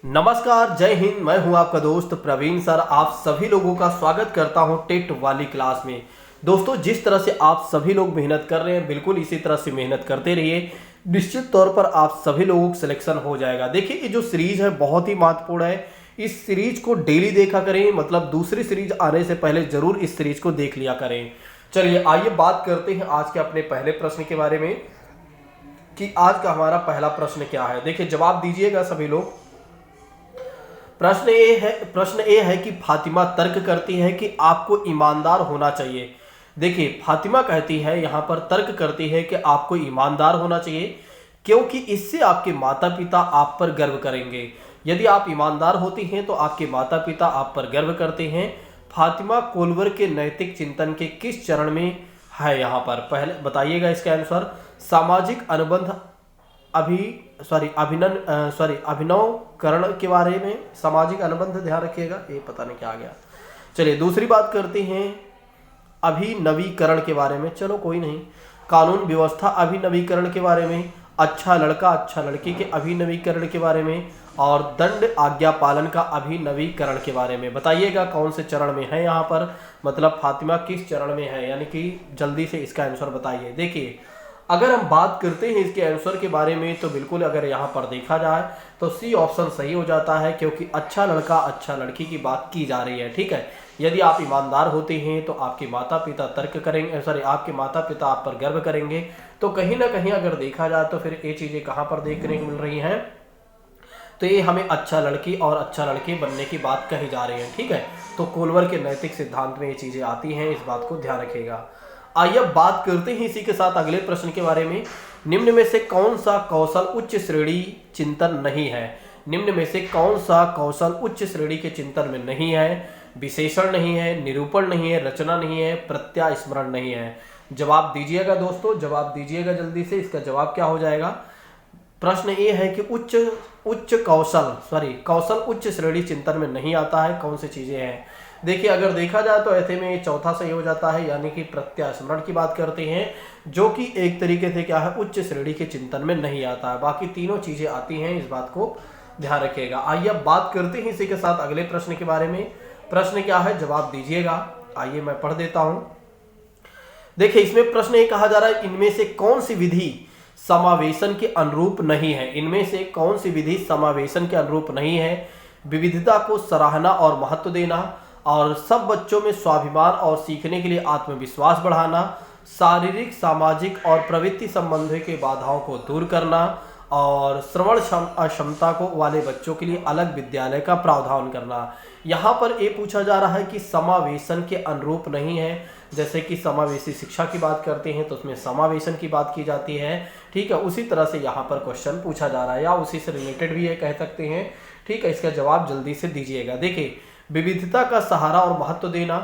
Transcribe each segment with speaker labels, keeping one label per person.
Speaker 1: नमस्कार, जय हिंद। मैं हूं आपका दोस्त प्रवीण सर। आप सभी लोगों का स्वागत करता हूं टेट वाली क्लास में। दोस्तों, जिस तरह से आप सभी लोग मेहनत कर रहे हैं, बिल्कुल इसी तरह से मेहनत करते रहिए। निश्चित तौर पर आप सभी लोगों का सिलेक्शन हो जाएगा। देखिए, ये जो सीरीज है बहुत ही महत्वपूर्ण है। इस सीरीज को डेली देखा करें, मतलब दूसरी सीरीज आने से पहले जरूर इस सीरीज को देख लिया करें। चलिए आइए बात करते हैं आज के अपने पहले प्रश्न के बारे में कि आज का हमारा पहला प्रश्न क्या है। देखिए, जवाब दीजिएगा सभी लोग। प्रश्न ए है कि फातिमा तर्क करती है कि आपको ईमानदार होना चाहिए। देखिए, फातिमा कहती है, यहाँ पर तर्क करती है कि आपको ईमानदार होना चाहिए क्योंकि इससे आपके माता पिता आप पर गर्व करेंगे। यदि आप ईमानदार होती हैं तो आपके माता पिता आप पर गर्व करते हैं। फातिमा कोलवर के नैतिक चिंतन के किस चरण में है? यहाँ पर पहले बताइएगा इसका आंसर। सामाजिक अनुबंध अभिनवकरण के बारे में। सामाजिक अनुबंध ध्यान रखिएगा, ये पता नहीं क्या आ गया। चलिए दूसरी बात करते हैं अभिनवीकरण के बारे में। चलो कोई नहीं। कानून व्यवस्था अभिनवीकरण के बारे में। अच्छा लड़का अच्छा लड़की के अभिनवीकरण के बारे में। और दंड आज्ञा पालन का अभिनवीकरण के बारे में। बताइएगा कौन से चरण में है यहाँ पर, मतलब फातिमा किस चरण में है, यानी कि जल्दी से इसका आंसर बताइए। देखिए, अगर हम बात करते हैं इसके आंसर के बारे में तो बिल्कुल अगर यहाँ पर देखा जाए तो सी ऑप्शन सही हो जाता है, क्योंकि अच्छा लड़का अच्छा लड़की की बात की जा रही है। ठीक है, यदि आप ईमानदार होते हैं तो आपके माता पिता तर्क करेंगे, आपके माता पिता आप पर गर्व करेंगे। तो कहीं ना कहीं अगर देखा जाए तो फिर ये चीज़ें कहाँ पर देखने को मिल रही हैं, तो ये हमें अच्छा लड़की और अच्छा लड़के बनने की बात कही जा रही है। ठीक है, तो कोलवर के नैतिक सिद्धांत में ये चीज़ें आती हैं, इस बात को ध्यान रखिएगा। आइए अब बात करते हैं इसी के साथ अगले प्रश्न के बारे में। निम्न में से कौन सा कौशल उच्च श्रेणी चिंतन नहीं है? निम्न में से कौन सा कौशल उच्च श्रेणी के चिंतन में नहीं है? विशेषण नहीं है, निरूपण नहीं है, रचना नहीं है, प्रत्यास्मरण नहीं है। जवाब दीजिएगा दोस्तों, जवाब दीजिएगा जल्दी से। इसका जवाब क्या हो जाएगा? प्रश्न ये है कि कौशल उच्च श्रेणी चिंतन में नहीं आता है। कौन सी चीजें हैं? देखिए, अगर देखा जाए तो ऐसे में चौथा सही हो जाता है, यानी कि प्रत्यास्मरण की बात करते हैं, जो कि एक तरीके से क्या है, उच्च श्रेणी के चिंतन में नहीं आता है। बाकी तीनों चीजें आती हैं, इस बात को ध्यान रखिएगा। आइए अब बात करते हैं इसी के साथ अगले प्रश्न के बारे में। प्रश्न क्या है, जवाब दीजिएगा। आइए मैं पढ़ देता हूं। देखिए, इसमें प्रश्न ये कहा जा रहा है, इनमें से कौन सी विधि समावेशन के अनुरूप नहीं है? इनमें से कौन सी विधि समावेशन के अनुरूप नहीं है? विविधता को सराहना और महत्व देना, और सब बच्चों में स्वाभिमान और सीखने के लिए आत्मविश्वास बढ़ाना, शारीरिक सामाजिक और प्रवृत्ति संबंधी के बाधाओं को दूर करना, और श्रवण अक्षमता को वाले बच्चों के लिए अलग विद्यालय का प्रावधान करना। यहाँ पर ये पूछा जा रहा है कि समावेशन के अनुरूप नहीं है। जैसे कि समावेशी शिक्षा की बात करते हैं तो उसमें समावेशन की बात की जाती है। ठीक है, उसी तरह से यहाँ पर क्वेश्चन पूछा जा रहा है, या उसी से रिलेटेड भी ये कह सकते हैं। ठीक है, इसका जवाब जल्दी से दीजिएगा। देखिए, विविधता का सहारा और महत्व देना,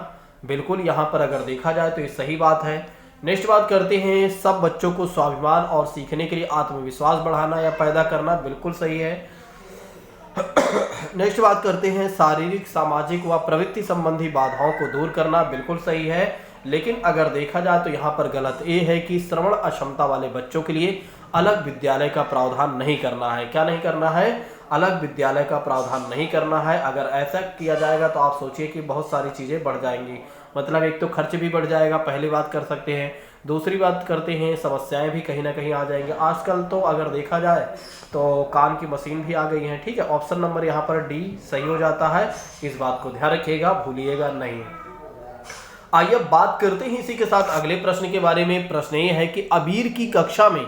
Speaker 1: बिल्कुल यहाँ पर अगर देखा जाए तो ये सही बात है। नेक्स्ट बात करते हैं, सब बच्चों को स्वाभिमान और सीखने के लिए आत्मविश्वास बढ़ाना या पैदा करना, बिल्कुल सही है। नेक्स्ट बात करते हैं, शारीरिक सामाजिक व प्रवृत्ति संबंधी बाधाओं को दूर करना, बिल्कुल सही है। लेकिन अगर देखा जाए तो यहाँ पर गलत ये है कि श्रवण अक्षमता वाले बच्चों के लिए अलग विद्यालय का प्रावधान नहीं करना है। क्या नहीं करना है? अलग विद्यालय का प्रावधान नहीं करना है। अगर ऐसा किया जाएगा तो आप सोचिए कि बहुत सारी चीज़ें बढ़ जाएंगी, मतलब एक तो खर्च भी बढ़ जाएगा, पहली बात कर सकते हैं। दूसरी बात करते हैं, समस्याएं भी कहीं ना कहीं आ जाएंगी। आजकल तो अगर देखा जाए तो कान की मशीन भी आ गई है। ठीक है, ऑप्शन नंबर यहाँ पर डी सही हो जाता है, इस बात को ध्यान रखिएगा, भूलिएगा नहीं। आइए अब बात करते हैं इसी के साथ अगले प्रश्न के बारे में। प्रश्न ये है कि अबीर की कक्षा में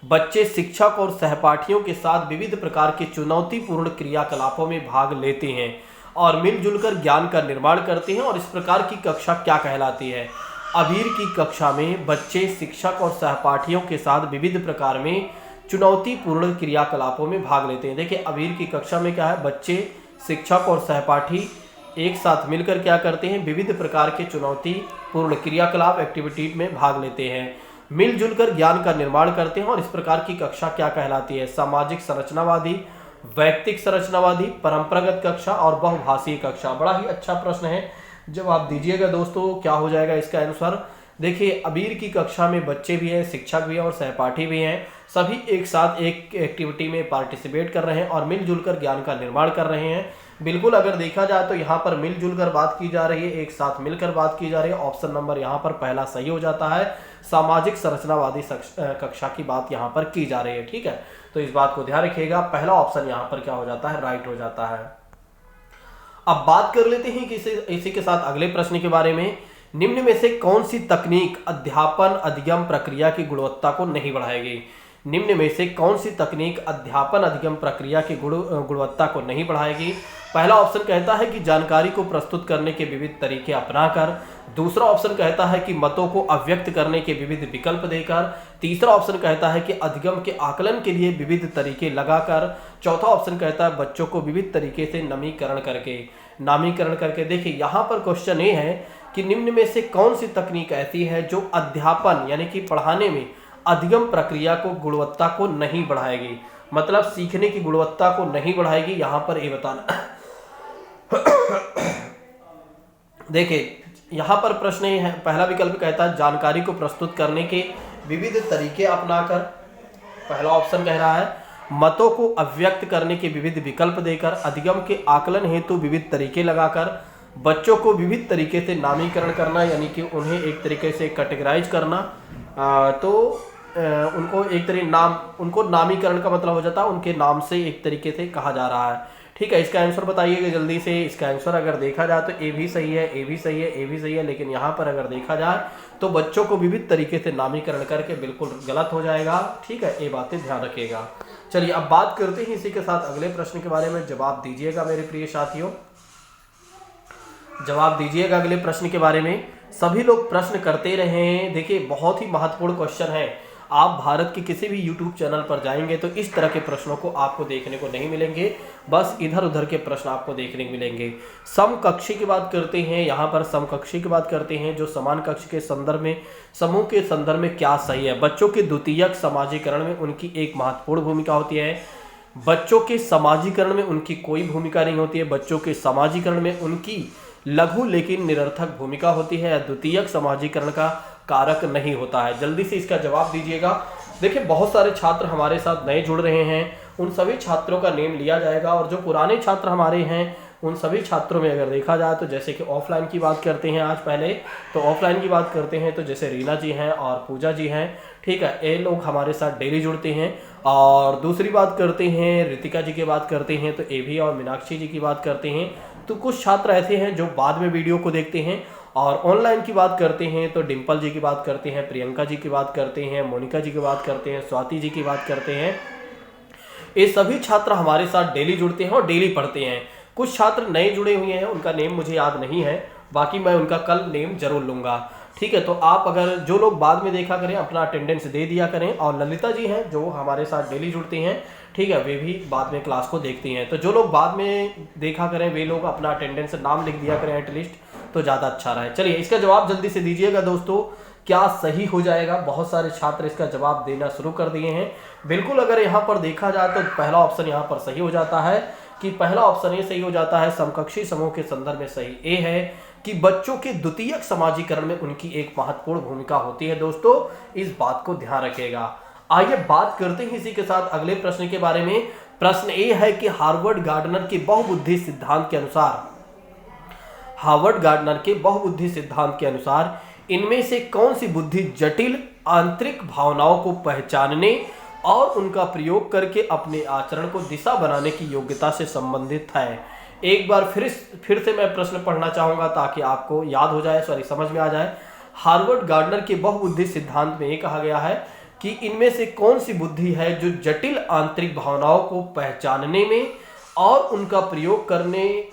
Speaker 1: बच्चे शिक्षक और सहपाठियों के साथ विविध प्रकार के चुनौतीपूर्ण क्रियाकलापों में भाग लेते हैं और मिलजुल कर ज्ञान का निर्माण करते हैं, और इस प्रकार की कक्षा क्या कहलाती है? अबीर की कक्षा में बच्चे शिक्षक और सहपाठियों के साथ विविध प्रकार में चुनौतीपूर्ण क्रियाकलापों में भाग लेते हैं। देखिए, अबीर की कक्षा में क्या है, बच्चे शिक्षक और सहपाठी एक साथ मिलकर क्या करते हैं, विविध प्रकार के चुनौतीपूर्ण क्रियाकलाप एक्टिविटी में भाग लेते हैं, मिलजुल कर ज्ञान का निर्माण करते हैं, और इस प्रकार की कक्षा क्या कहलाती है? सामाजिक संरचनावादी, वैयक्तिक संरचनावादी, परंपरागत कक्षा और बहुभाषीय कक्षा। बड़ा ही अच्छा प्रश्न है, जवाब दीजिएगा दोस्तों। क्या हो जाएगा इसका आंसर? देखिए अबीर की कक्षा में बच्चे भी हैं, शिक्षक भी हैं और सहपाठी भी हैं, सभी एक साथ एक एक्टिविटी में पार्टिसिपेट कर रहे हैं और मिलजुल कर ज्ञान का निर्माण कर रहे हैं। बिल्कुल अगर देखा जाए तो यहाँ पर मिलजुल कर बात की जा रही है, एक साथ मिलकर बात की जा रही है। ऑप्शन नंबर यहाँ पर पहला सही हो जाता है, सामाजिक संरचनावादी कक्षा की बात यहाँ पर की जा रही है। ठीक है, तो इस बात को ध्यान रखिएगा, पहला ऑप्शन यहाँ पर क्या हो जाता है, राइट हो जाता है। अब बात कर लेते हैं कि इसी के साथ अगले प्रश्न के बारे में। निम्न में से कौन सी तकनीक अध्यापन अधिगम प्रक्रिया की गुणवत्ता को नहीं बढ़ाएगी? निम्न में से कौन सी तकनीक अध्यापन अधिगम प्रक्रिया की गुणवत्ता को नहीं बढ़ाएगी? पहला ऑप्शन कहता है कि जानकारी को प्रस्तुत करने के विविध तरीके अपनाकर। दूसरा ऑप्शन कहता है कि मतों को अव्यक्त करने के विविध विकल्प देकर। तीसरा ऑप्शन कहता है कि अधिगम के आकलन के लिए विविध तरीके लगाकर। चौथा ऑप्शन कहता है बच्चों को विविध तरीके से नामीकरण करके। देखिए यहाँ पर क्वेश्चन ये है कि निम्न में से कौन सी तकनीक ऐसी है जो अध्यापन यानी कि पढ़ाने में अधिगम प्रक्रिया को गुणवत्ता को नहीं बढ़ाएगी, मतलब सीखने की गुणवत्ता को नहीं बढ़ाएगी, यहां पर ये बताना। देखिए यहां पर प्रश्न ये है, पहला विकल्प कहता है जानकारी को प्रस्तुत करने के विविध तरीके अपनाकर। पहला ऑप्शन कह रहा है मतों को अव्यक्त करने के विविध विकल्प देकर, अधिगम के आकलन हेतु विविध तरीके लगाकर, बच्चों को विविध तरीके से नामीकरण करना यानी कि उन्हें एक तरीके से कैटेगराइज करना। उनको एक तरीके उनको नामीकरण का मतलब हो जाता है उनके नाम से एक तरीके से कहा जा रहा है। ठीक है, इसका आंसर बताइएगा जल्दी से। इसका आंसर अगर देखा जाए तो ए भी सही है, ए भी सही है, ए भी सही है, लेकिन यहाँ पर अगर देखा जाए तो बच्चों को विविध तरीके से नामीकरण करके बिल्कुल गलत हो जाएगा। ठीक है, ये बातें ध्यान रखिएगा। चलिए अब बात करते हैं इसी के साथ अगले प्रश्न के बारे में। जवाब दीजिएगा मेरे प्रिय साथियों, जवाब दीजिएगा अगले प्रश्न के बारे में। सभी लोग प्रश्न करते रहे हैं। देखिए बहुत ही महत्वपूर्ण क्वेश्चन है। आप भारत के किसी भी YouTube चैनल पर जाएंगे तो इस तरह के प्रश्नों को आपको देखने को नहीं मिलेंगे, बस इधर उधर के प्रश्न आपको देखने को मिलेंगे। समकक्षी की बात करते हैं, यहाँ पर समकक्षी की बात करते हैं जो समान कक्ष के संदर्भ में समूह के संदर्भ में क्या सही है। बच्चों के द्वितीयक समाजीकरण में उनकी एक महत्वपूर्ण भूमिका होती है। बच्चों के समाजीकरण में उनकी कोई भूमिका नहीं होती है। बच्चों के समाजीकरण में उनकी लघु लेकिन निरर्थक भूमिका होती है। द्वितीयक समाजीकरण का कारक नहीं होता है। जल्दी से इसका जवाब दीजिएगा। देखिए बहुत सारे छात्र हमारे साथ नए जुड़ रहे हैं, उन सभी छात्रों का नेम लिया जाएगा और जो पुराने छात्र हमारे हैं उन सभी छात्रों में अगर देखा जाए तो जैसे कि ऑफलाइन की बात करते हैं आज पहले, तो ऑफलाइन की बात करते हैं तो जैसे रीना जी हैं और पूजा जी हैं। ठीक है, ये लोग हमारे साथ डेली जुड़ते हैं। और दूसरी बात करते हैं रितिका जी की बात करते हैं तो ए भी और मीनाक्षी जी की बात करते हैं। तो कुछ छात्र ऐसे हैं जो बाद में वीडियो को देखते हैं। और ऑनलाइन की बात करते हैं तो डिम्पल जी की बात करते हैं, प्रियंका जी की बात करते हैं, मोनिका जी की बात करते हैं, स्वाति जी की बात करते हैं। ये सभी छात्र हमारे साथ डेली जुड़ते हैं और डेली पढ़ते हैं। कुछ छात्र नए जुड़े हुए हैं, उनका नेम मुझे याद नहीं है, बाकी मैं उनका कल नेम जरूर लूँगा। ठीक है, तो आप अगर जो लोग बाद में देखा करें अपना अटेंडेंस दे दिया करें। और ललिता जी हैं जो हमारे साथ डेली जुड़ते हैं, ठीक है, वे भी बाद में क्लास को देखती हैं। तो जो लोग बाद में देखा करें वे लोग अपना अटेंडेंस नाम लिख दिया करें एटलीस्ट, तो ज़्यादा अच्छा रहे। चलिए इसका जवाब जल्दी से दीजिएगा दोस्तों, क्या सही हो जाएगा। बहुत सारे छात्र इसका जवाब देना शुरू कर दिए हैं। बिल्कुल अगर यहाँ पर देखा जाए तो पहला ऑप्शन यहाँ पर सही हो जाता है कि पहला ऑप्शन ये सही हो जाता है, समकक्षी समूह के संदर्भ में सही ए है कि बच्चों के द्वितीयक समाजीकरण में उनकी एक महत्वपूर्ण भूमिका होती है। दोस्तों इस बात को ध्यान रखिएगा। आइए बात करते हैं इसी के साथ अगले प्रश्न के बारे में। प्रश्न ए है कि हार्वर्ड गार्डनर के बहुबुद्धि सिद्धांत के अनुसार इनमें से कौन सी बुद्धि जटिल आंतरिक भावनाओं को पहचानने और उनका प्रयोग करके अपने आचरण को दिशा बनाने की योग्यता से संबंधित है। एक बार फिर से मैं प्रश्न पढ़ना चाहूंगा ताकि आपको याद हो जाए, समझ में आ जाए। हार्वर्ड गार्डनर के बहुबुद्धि सिद्धांत में ये कहा गया है कि इनमें से कौन सी बुद्धि है जो जटिल आंतरिक भावनाओं को पहचानने में और उनका प्रयोग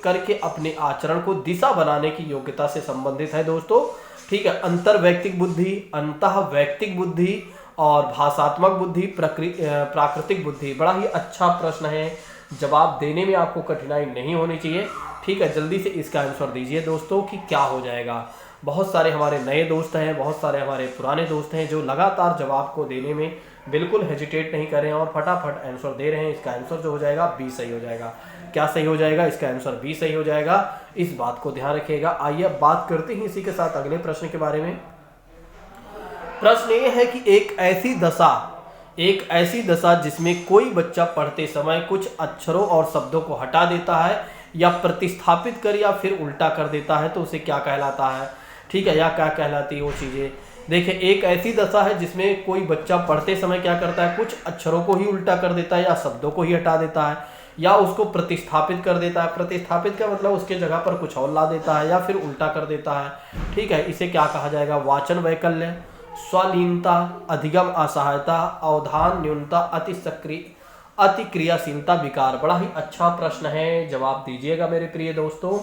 Speaker 1: करके अपने आचरण को दिशा बनाने की योग्यता से संबंधित है। दोस्तों ठीक है, अंतर्वैयक्तिक बुद्धि, अंतःवैयक्तिक बुद्धि और भाषात्मक बुद्धि, प्राकृतिक बुद्धि। बड़ा ही अच्छा प्रश्न है, जवाब देने में आपको कठिनाई नहीं होनी चाहिए। ठीक है, जल्दी से इसका आंसर दीजिए दोस्तों कि क्या हो जाएगा। बहुत सारे हमारे नए दोस्त हैं, बहुत सारे हमारे पुराने दोस्त हैं जो लगातार जवाब को देने में बिल्कुल हेजिटेट नहीं कर रहे हैं और फटाफट आंसर दे रहे हैं। इसका आंसर जो हो जाएगा बी सही हो जाएगा। क्या सही हो जाएगा? इसका आंसर बी सही हो जाएगा। इस बात को ध्यान रखिएगा। आइए अब बात करते हैं इसी के साथ अगले प्रश्न के बारे में। प्रश्न ये है कि एक ऐसी दशा जिसमें कोई बच्चा पढ़ते समय कुछ अक्षरों और शब्दों को हटा देता है या प्रतिस्थापित कर या फिर उल्टा कर देता है तो उसे क्या कहलाता है। ठीक है, या क्या कहलाती है वो चीज़ें। देखिए, एक ऐसी दशा है जिसमें कोई बच्चा पढ़ते समय क्या करता है, कुछ अक्षरों को ही उल्टा कर देता है या शब्दों को ही हटा देता है या उसको प्रतिस्थापित कर देता है। प्रतिस्थापित का मतलब उसके जगह पर कुछ और ला देता है या फिर उल्टा कर देता है। ठीक है, इसे क्या कहा जाएगा, वाचन वैकल्य, स्वलीनता, अधिगम असहायता, अवधान न्यूनता, अति क्रियाशीलता, विकार। बड़ा ही अच्छा प्रश्न है, जवाब दीजिएगा मेरे प्रिय दोस्तों,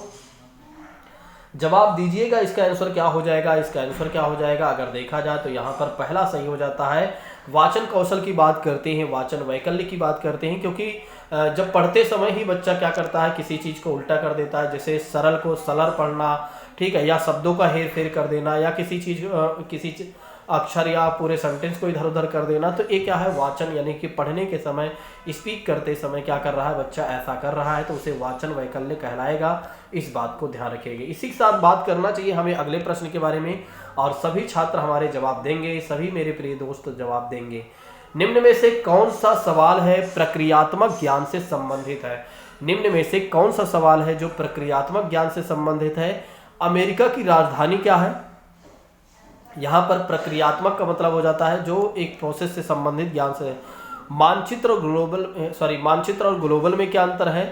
Speaker 1: जवाब दीजिएगा। इसका आंसर क्या हो जाएगा, इसका आंसर क्या हो जाएगा। अगर देखा जाए तो यहाँ पर पहला सही हो जाता है। वाचन कौशल की बात करते हैं, वाचन वैकल्य की बात करते हैं, क्योंकि जब पढ़ते समय ही बच्चा क्या करता है, किसी चीज़ को उल्टा कर देता है, जैसे सरल को सलर पढ़ना, ठीक है, या शब्दों का हेर फेर कर देना या किसी अक्षर या पूरे सेंटेंस को इधर उधर कर देना। तो ये क्या है, वाचन, यानी कि पढ़ने के समय, स्पीक करते समय क्या कर रहा है बच्चा, ऐसा कर रहा है, तो उसे वाचन वैकल्य कहलाएगा। इस बात को ध्यान रखिएगा। इसी के साथ बात करना चाहिए हमें अगले प्रश्न के बारे में, और सभी छात्र हमारे जवाब देंगे, सभी मेरे प्रिय दोस्त जवाब देंगे। निम्न में से कौन सा सवाल है प्रक्रियात्मक ज्ञान से संबंधित है। निम्न में से कौन सा सवाल है जो प्रक्रियात्मक ज्ञान से संबंधित है। अमेरिका की राजधानी क्या है। यहाँ पर प्रक्रियात्मक का मतलब हो जाता है जो एक प्रोसेस से संबंधित ज्ञान से। मानचित्र और ग्लोबल में क्या अंतर है।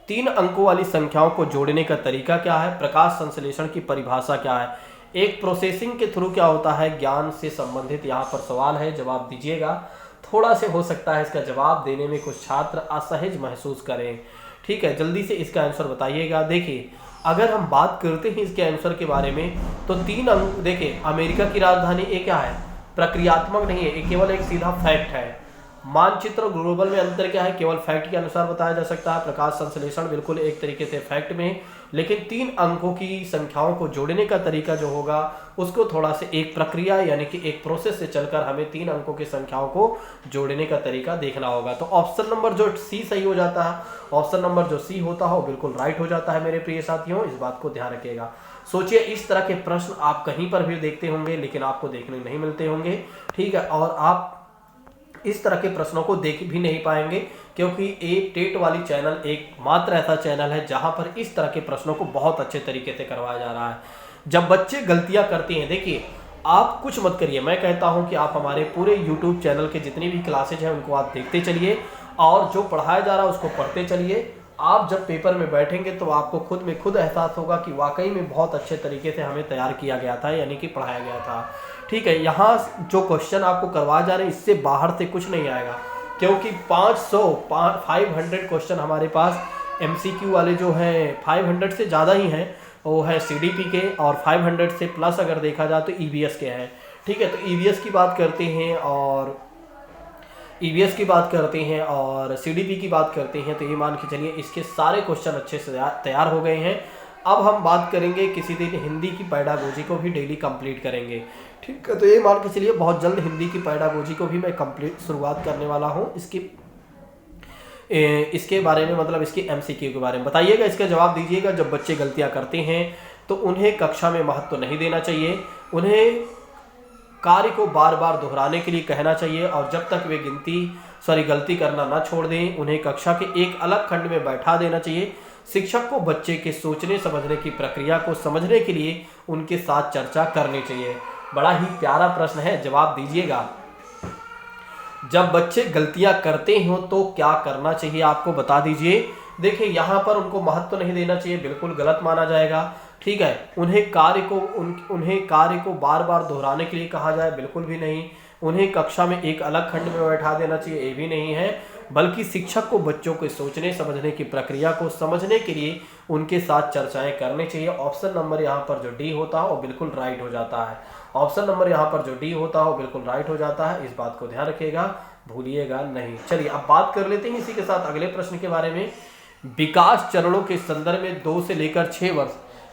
Speaker 1: 3 अंकों वाली संख्याओं को जोड़ने का तरीका क्या है। प्रकाश संश्लेषण की परिभाषा क्या है। एक प्रोसेसिंग के थ्रू क्या होता है, ज्ञान से संबंधित यहाँ पर सवाल है, जवाब दीजिएगा। थोड़ा से हो सकता है इसका जवाब देने में कुछ छात्र असहज महसूस करें। ठीक है, जल्दी से इसका आंसर बताइएगा। देखिए, अगर हम बात करते हैं इसके आंसर के बारे में तो 3 अंक। देखिए, अमेरिका की राजधानी ये क्या है, प्रक्रियात्मक नहीं है, ये केवल एक सीधा फैक्ट है। मानचित्र और ग्लोबल में अंतर क्या है, केवल फैक्ट के अनुसार बताया जा सकता है। प्रकाश संश्लेषण बिल्कुल एक तरीके से फैक्ट में, लेकिन 3 अंकों की संख्याओं को जोड़ने का तरीका जो होगा उसको थोड़ा से एक प्रक्रिया, यानी कि एक प्रोसेस से चलकर हमें 3 अंकों की संख्याओं को जोड़ने का तरीका देखना होगा। तो ऑप्शन नंबर जो सी सही हो जाता है, ऑप्शन नंबर जो सी होता है वो बिल्कुल राइट हो जाता है मेरे प्रिय साथियों। इस बात को ध्यान रखिएगा। सोचिए, इस तरह के प्रश्न आप कहीं पर भी देखते होंगे लेकिन आपको देखने नहीं मिलते होंगे। ठीक है, और आप इस तरह के प्रश्नों को देख भी नहीं पाएंगे, क्योंकि एक टेट वाली चैनल एकमात्र ऐसा चैनल है जहां पर इस तरह के प्रश्नों को बहुत अच्छे तरीके से करवाया जा रहा है। जब बच्चे गलतियां करते हैं, देखिए, आप कुछ मत करिए, मैं कहता हूं कि आप हमारे पूरे YouTube चैनल के जितनी भी क्लासेज हैं उनको आप देखते चलिए और जो पढ़ाया जा रहा है उसको पढ़ते चलिए। आप जब पेपर में बैठेंगे तो आपको खुद में खुद एहसास होगा कि वाकई में बहुत अच्छे तरीके से हमें तैयार किया गया था, यानी कि पढ़ाया गया था। ठीक है, यहाँ जो क्वेश्चन आपको करवाए जा रहे हैं इससे बाहर से कुछ नहीं आएगा, क्योंकि 500 क्वेश्चन हमारे पास MCQ वाले जो हैं 500 से ज़्यादा ही हैं, वो है CDP के, और 500 से प्लस अगर देखा जाए तो EVS के हैं। ठीक है, तो EVS की बात करते हैं और CDP की बात करते हैं, तो ये मान के चलिए इसके सारे क्वेश्चन अच्छे से तैयार हो गए हैं। अब हम बात करेंगे किसी दिन हिंदी की पैडागोजी को भी डेली कंप्लीट करेंगे। ठीक है, तो ये मान के चलिए बहुत जल्द हिंदी की पैडागोजी को भी मैं कंप्लीट शुरुआत करने वाला हूँ। इसके बारे में, मतलब इसकी MCQ के बारे में बताइएगा, इसका जवाब दीजिएगा। जब बच्चे गलतियाँ करते हैं तो उन्हें कक्षा में महत्व नहीं देना चाहिए, उन्हें कार्य को बार बार दोहराने के लिए कहना चाहिए, और जब तक वे गलती करना ना छोड़ दें उन्हें कक्षा के एक अलग खंड में बैठा देना चाहिए। शिक्षक को बच्चे के सोचने समझने की प्रक्रिया को समझने के लिए उनके साथ चर्चा करनी चाहिए। बड़ा ही प्यारा प्रश्न है, जवाब दीजिएगा। जब बच्चे गलतियां करते हो तो क्या करना चाहिए, आपको बता दीजिए। देखिए, यहाँ पर उनको महत्व नहीं देना चाहिए, बिल्कुल गलत माना जाएगा। ठीक है, उन्हें कार्य को बार बार दोहराने के लिए कहा जाए, बिल्कुल भी नहीं। उन्हें कक्षा में एक अलग खंड में बैठा देना चाहिए, ये भी नहीं है। बल्कि शिक्षक को बच्चों के सोचने समझने की प्रक्रिया को समझने के लिए उनके साथ चर्चाएं करनी चाहिए। ऑप्शन नंबर यहाँ पर जो डी होता है वो बिल्कुल राइट हो जाता है। ऑप्शन नंबर यहाँ पर जो डी होता है वो बिल्कुल राइट हो जाता है। इस बात को ध्यान रखिएगा, भूलिएगा नहीं। चलिए, अब बात कर लेते हैं इसी के साथ अगले प्रश्न के बारे में। विकास चरणों के संदर्भ में 2 से लेकर 6 वर्ष,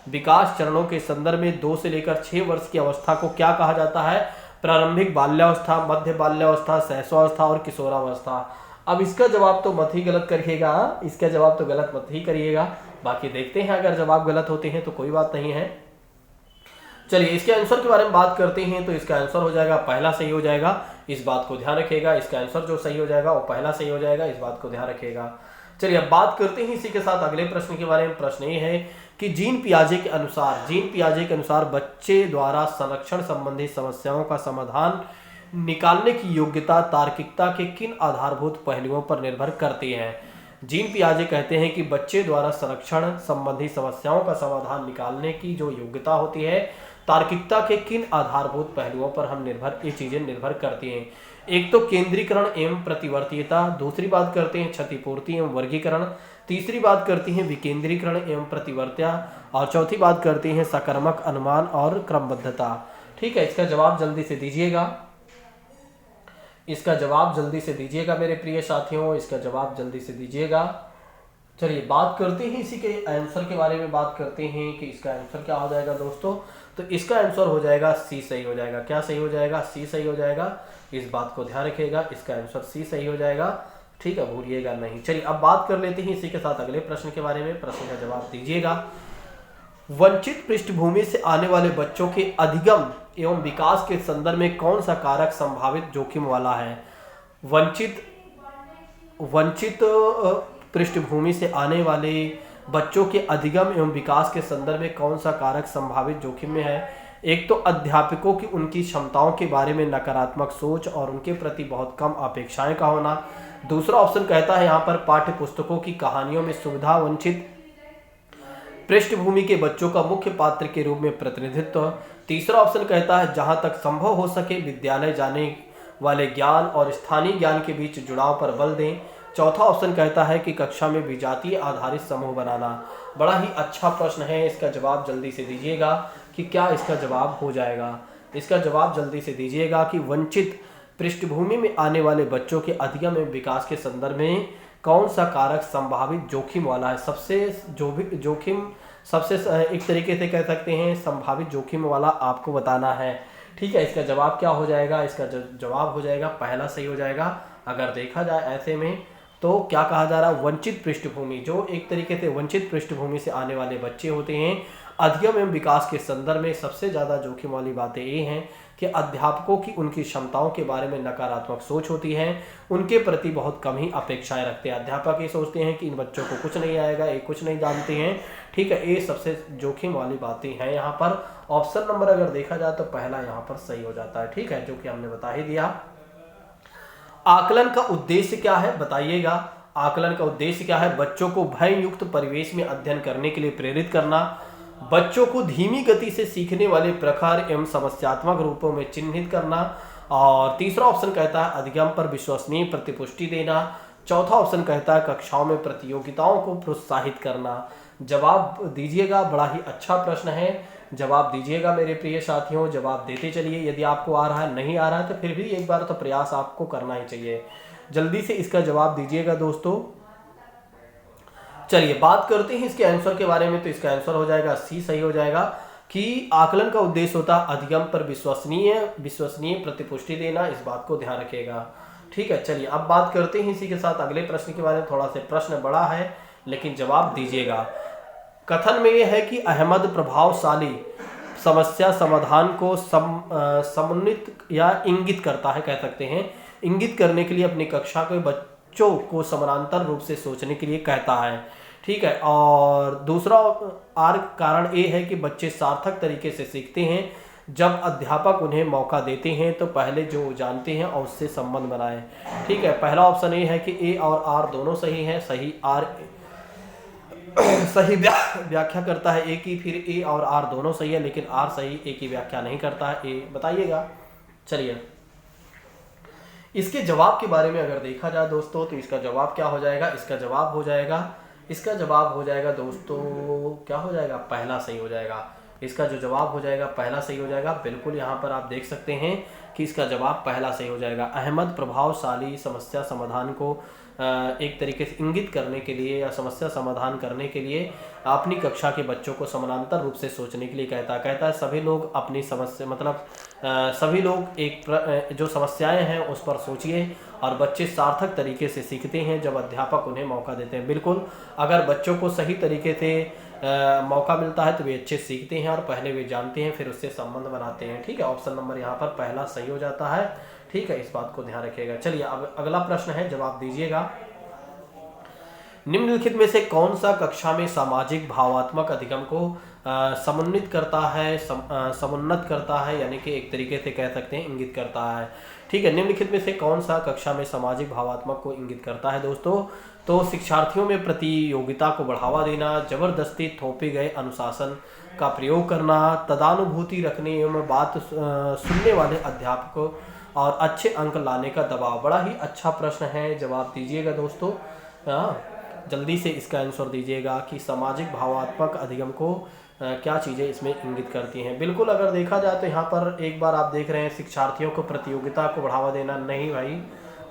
Speaker 1: विकास चरणों के संदर्भ में 2 से लेकर 6 वर्ष की अवस्था को क्या कहा जाता है। प्रारंभिक बाल्यावस्था, मध्य बाल्यावस्था, शैशवावस्था और किशोरावस्था। अब इसका जवाब तो मत ही गलत करिएगा, इसका जवाब तो गलत मत ही करिएगा। बाकी देखते हैं, अगर जवाब गलत होते हैं तो कोई बात नहीं है। चलिए इसके आंसर के बारे में बात करते हैं। तो इसका आंसर हो जाएगा पहला सही हो जाएगा, इस बात को ध्यान रखिएगा। इसका आंसर जो सही हो जाएगा वो पहला सही हो जाएगा, इस बात को ध्यान रखिएगा। चलिए अब बात करते हैं इसी के साथ अगले प्रश्न के बारे में। प्रश्न ये है कि जीन पियाजे के अनुसार बच्चे द्वारा संरक्षण संबंधी समस्याओं का समाधान निकालने की योग्यता तार्किकता के किन आधारभूत पहलुओं पर निर्भर करती है। जीन पियाजे कहते हैं कि बच्चे द्वारा संरक्षण संबंधी समस्याओं का समाधान निकालने की जो योग्यता होती है तार्किकता के किन आधारभूत पहलुओं पर ये चीजें निर्भर करती हैं। एक तो केंद्रीकरण एवं प्रतिवर्तीयता, दूसरी बात करते हैं क्षतिपूर्ति एवं वर्गीकरण, तीसरी बात करती है विकेंद्रीकरण एवं प्रतिवर्त्या, और चौथी बात करती है सकारात्मक अनुमान और क्रमबद्धता। ठीक है, इसका जवाब जल्दी से दीजिएगा, इसका जवाब जल्दी से दीजिएगा मेरे प्रिय साथियों, इसका जवाब जल्दी से दीजिएगा। चलिए बात करते हैं इसी के आंसर के बारे में, बात करते हैं कि इसका आंसर क्या हो जाएगा दोस्तों। तो इसका आंसर हो जाएगा सी सही हो जाएगा। क्या सही हो जाएगा? सी सही हो जाएगा, इस बात को ध्यान रखिएगा। इसका आंसर सी सही हो जाएगा, ठीक है, भूलिएगा नहीं। चलिए अब बात कर लेते हैं इसी के साथ अगले प्रश्न के बारे में। प्रश्न का जवाब दीजिएगा। वंचित पृष्ठभूमि से आने वाले बच्चों के अधिगम एवं विकास के संदर्भ में कौन सा कारक संभावित जोखिम वाला है? वंचित पृष्ठभूमि से आने वाले बच्चों के अधिगम एवं विकास के संदर्भ में कौन सा कारक संभावित जोखिम में है? एक तो अध्यापकों की उनकी क्षमताओं के बारे में नकारात्मक सोच और उनके प्रति बहुत कम अपेक्षाएं का होना। दूसरा ऑप्शन कहता है यहाँ पर पाठ्य पुस्तकों की कहानियों में सुविधा वंचित पृष्ठभूमि के बच्चों का मुख्य पात्र के रूप में प्रतिनिधित्व। तीसरा ऑप्शन कहता है जहां तक संभव हो सके विद्यालय जाने वाले ज्ञान और स्थानीय ज्ञान के बीच जुड़ाव पर बल दें। चौथा ऑप्शन कहता है कि कक्षा में विजातीय आधारित समूह बनाना। बड़ा ही अच्छा प्रश्न है, इसका जवाब जल्दी से दीजिएगा कि क्या इसका जवाब हो जाएगा। इसका जवाब जल्दी से दीजिएगा कि वंचित पृष्ठभूमि में आने वाले बच्चों के अधिगम एवं विकास के संदर्भ में कौन सा कारक संभावित जोखिम वाला है? सबसे एक तरीके से कह सकते हैं संभावित जोखिम वाला आपको बताना है। ठीक है, इसका जवाब क्या हो जाएगा? इसका जवाब हो जाएगा पहला सही हो जाएगा। अगर देखा जाए ऐसे में तो क्या कहा जा रहा है, वंचित पृष्ठभूमि, जो एक तरीके से वंचित पृष्ठभूमि से आने वाले बच्चे होते हैं, अधिगम एवं विकास के संदर्भ में सबसे ज़्यादा जोखिम वाली बातें ये हैं कि अध्यापकों की उनकी क्षमताओं के बारे में नकारात्मक सोच होती है, उनके प्रति बहुत कम ही अपेक्षाएं रखते हैं। अध्यापक ये सोचते हैं कि इन बच्चों को कुछ नहीं आएगा, ये कुछ नहीं जानते हैं। ठीक है, ये सबसे जोखिम वाली बातें हैं यहाँ पर। ऑप्शन नंबर अगर देखा जाए तो पहला यहाँ पर सही हो जाता है। ठीक है, जो कि हमने बता ही दिया। आकलन का उद्देश्य क्या है बताइएगा। आकलन का उद्देश्य क्या है? बच्चों को भय युक्त परिवेश में अध्ययन करने के लिए प्रेरित करना, बच्चों को धीमी गति से सीखने वाले प्रखर एवं समस्यात्मक रूपों में चिन्हित करना, और तीसरा ऑप्शन कहता है अधिगम पर विश्वसनीय प्रतिपुष्टि देना। चौथा ऑप्शन कहता है कक्षाओं में प्रतियोगिताओं को प्रोत्साहित करना। जवाब दीजिएगा, बड़ा ही अच्छा प्रश्न है, जवाब दीजिएगा मेरे प्रिय साथियों, जवाब देते चलिए। यदि आपको आ रहा है, नहीं आ रहा है तो फिर भी एक बार तो प्रयास आपको करना ही चाहिए। जल्दी से इसका जवाब दीजिएगा दोस्तों। चलिए बात करते हैं इसके आंसर के बारे में। तो इसका आंसर हो जाएगा सी सही हो जाएगा कि आकलन का उद्देश्य होता है अधिगम पर विश्वसनीय प्रतिपुष्टि देना। इस बात को ध्यान रखिएगा। ठीक है, चलिए अब बात करते हैं इसी के साथ अगले प्रश्न के बारे में। थोड़ा सा प्रश्न बड़ा है लेकिन जवाब दीजिएगा। कथन में यह है कि अहमद प्रभावशाली समस्या समाधान को समन्वित या इंगित करता है, कह सकते हैं, इंगित करने के लिए अपनी कक्षा के बच्चों को समानांतर रूप से सोचने के लिए कहता है। ठीक है, और दूसरा कारण ये है कि बच्चे सार्थक तरीके से सीखते हैं जब अध्यापक उन्हें मौका देते हैं तो पहले जो जानते हैं और उससे संबंध बनाएं। ठीक है, पहला ऑप्शन ये है कि ए और आर दोनों सही हैं। सही आर सही व्याख्या करता है ए की, फिर ए और आर दोनों सही है लेकिन आर सही ए की व्याख्या नहीं करता है। ए बताइएगा। चलिए इसके जवाब के बारे में अगर देखा जाए दोस्तों तो इसका जवाब क्या हो जाएगा? इसका जवाब हो जाएगा दोस्तों, क्या हो जाएगा? पहला सही हो जाएगा। इसका जो जवाब हो जाएगा पहला सही हो जाएगा। बिल्कुल यहाँ पर आप देख सकते हैं कि इसका जवाब पहला सही हो जाएगा। अहमद प्रभावशाली समस्या समाधान को एक तरीके से इंगित करने के लिए या समस्या समाधान करने के लिए अपनी कक्षा के बच्चों को समानांतर रूप से सोचने के लिए कहता है सभी लोग अपनी समस्या सभी लोग जो समस्याएं हैं उस पर सोचिए, और बच्चे सार्थक तरीके से सीखते हैं जब अध्यापक उन्हें मौका देते हैं। बिल्कुल, अगर बच्चों को सही तरीके से मौका मिलता है तो वे अच्छे सीखते हैं और पहले वे जानते हैं फिर उससे संबंध बनाते हैं। ठीक है, ऑप्शन नंबर यहाँ पर पहला सही हो जाता है। ठीक है, इस बात को ध्यान रखिएगा। चलिए अब अगला प्रश्न है, जवाब दीजिएगा। निम्नलिखित में से कौन सा कक्षा में सामाजिक भावात्मक अधिगम को समुन्नत करता है, समुन्नत करता है, यानी कि एक तरीके से कह सकते हैं इंगित करता है। ठीक है, निम्नलिखित में से कौन सा कक्षा में सामाजिक भावात्मक को इंगित करता है दोस्तों? तो शिक्षार्थियों में प्रतियोगिता को बढ़ावा देना, जबरदस्ती थोपे गए अनुशासन का प्रयोग करना, तदानुभूति रखने एवं बात सुनने वाले अध्यापकों और अच्छे अंक लाने का दबाव। बड़ा ही अच्छा प्रश्न है, जवाब दीजिएगा दोस्तों। जल्दी से इसका आंसर दीजिएगा कि सामाजिक भावात्मक अधिगम को क्या चीज़ें इसमें इंगित करती हैं। बिल्कुल, अगर देखा जाए तो यहाँ पर एक बार आप देख रहे हैं शिक्षार्थियों को प्रतियोगिता को बढ़ावा देना, नहीं भाई,